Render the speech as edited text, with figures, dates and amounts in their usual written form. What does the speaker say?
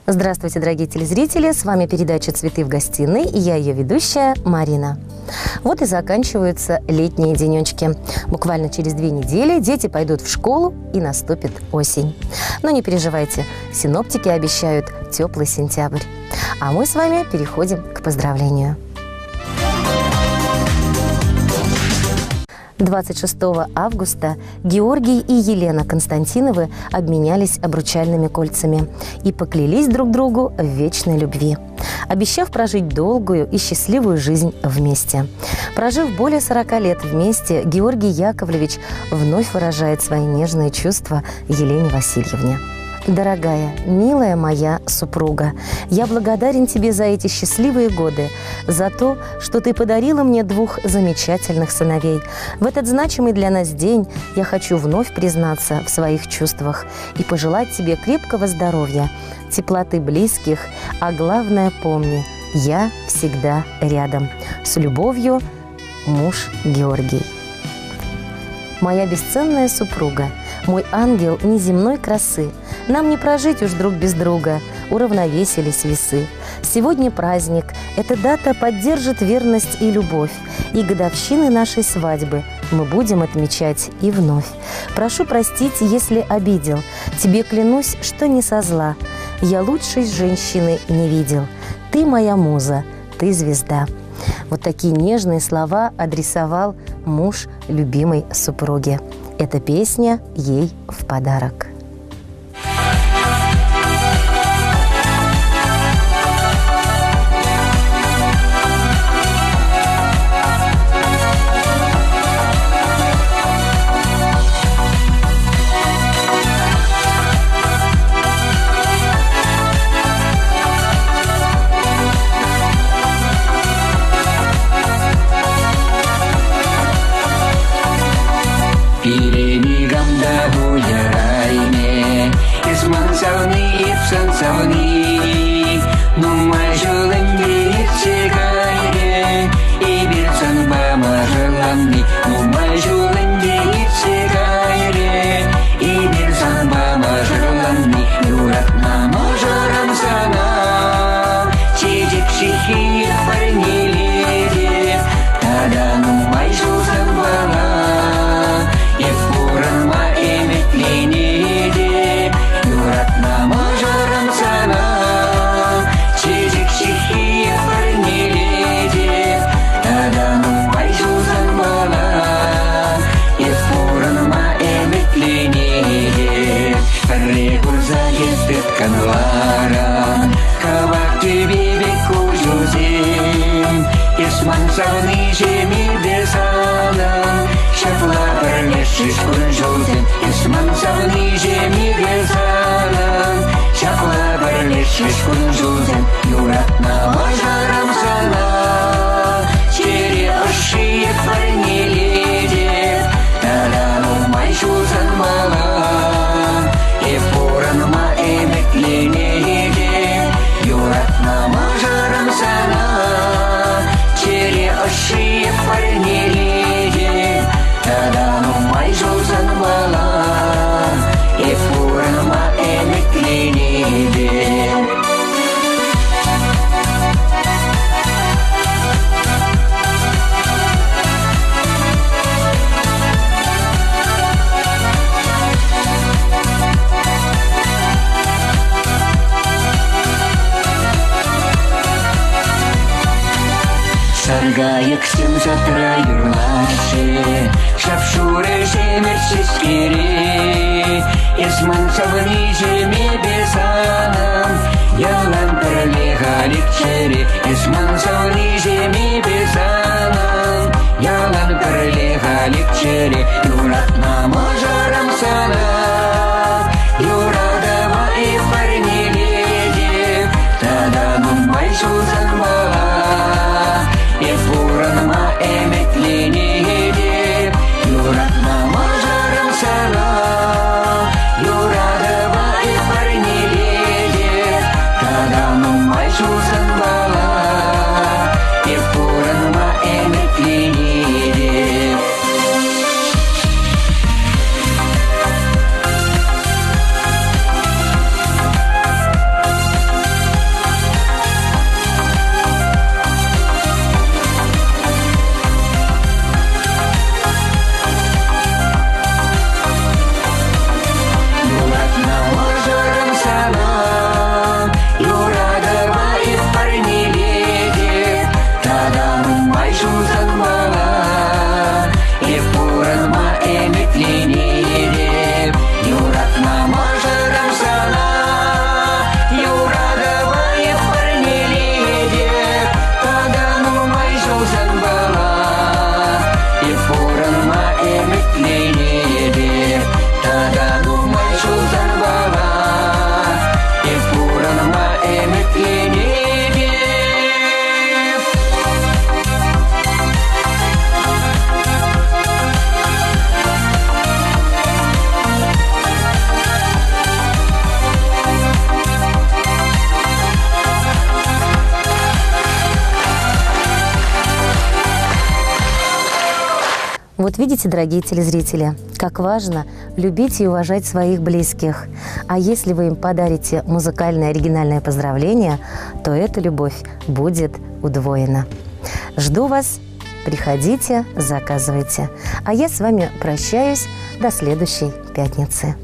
Здравствуйте, дорогие телезрители! С вами передача «Цветы в гостиной» и я ее ведущая Марина. Вот и заканчиваются летние денечки. Буквально через 2 недели дети пойдут в школу и наступит осень. Но не переживайте, синоптики обещают теплый сентябрь. А мы с вами переходим к поздравлению. 26 августа Георгий и Елена Константиновы обменялись обручальными кольцами и поклялись друг другу в вечной любви, обещав прожить долгую и счастливую жизнь вместе. Прожив более 40 лет вместе, Георгий Яковлевич вновь выражает свои нежные чувства Елене Васильевне. «Дорогая, милая моя супруга, я благодарен тебе за эти счастливые годы, за то, что ты подарила мне 2 замечательных сыновей. В этот значимый для нас день я хочу вновь признаться в своих чувствах и пожелать тебе крепкого здоровья, теплоты близких, а главное помни, я всегда рядом. С любовью, муж Георгий». Моя бесценная супруга, мой ангел неземной красы, нам не прожить уж друг без друга, уравновесились весы. Сегодня праздник, эта дата поддержит верность и любовь, и годовщины нашей свадьбы мы будем отмечать и вновь. Прошу простить, если обидел, тебе клянусь, что не со зла. Я лучшей женщины не видел, ты моя муза, ты звезда. Вот такие нежные слова адресовал муж любимой супруге. Эта песня ей в подарок. Саргайык сымсатра юрлашы, шапшуры жемерсіз кере, есман савыни жеме бесанам, ялан пірле ғалик чере, есман савыни жеме бесанам, ялан пірле ғалик чере, юратна мажарам сана, юрадава и парнеледе, тада нумай шузан бала. Ефуранма эметленеде, юратма мажарам сана, юрадава и парнеледе, тада нумай шузан бала. Ефуранма эметленеде. Вот видите, дорогие телезрители, как важно любить и уважать своих близких. А если вы им подарите музыкальное оригинальное поздравление, то эта любовь будет удвоена. Жду вас, приходите, заказывайте. А я с вами прощаюсь до следующей пятницы.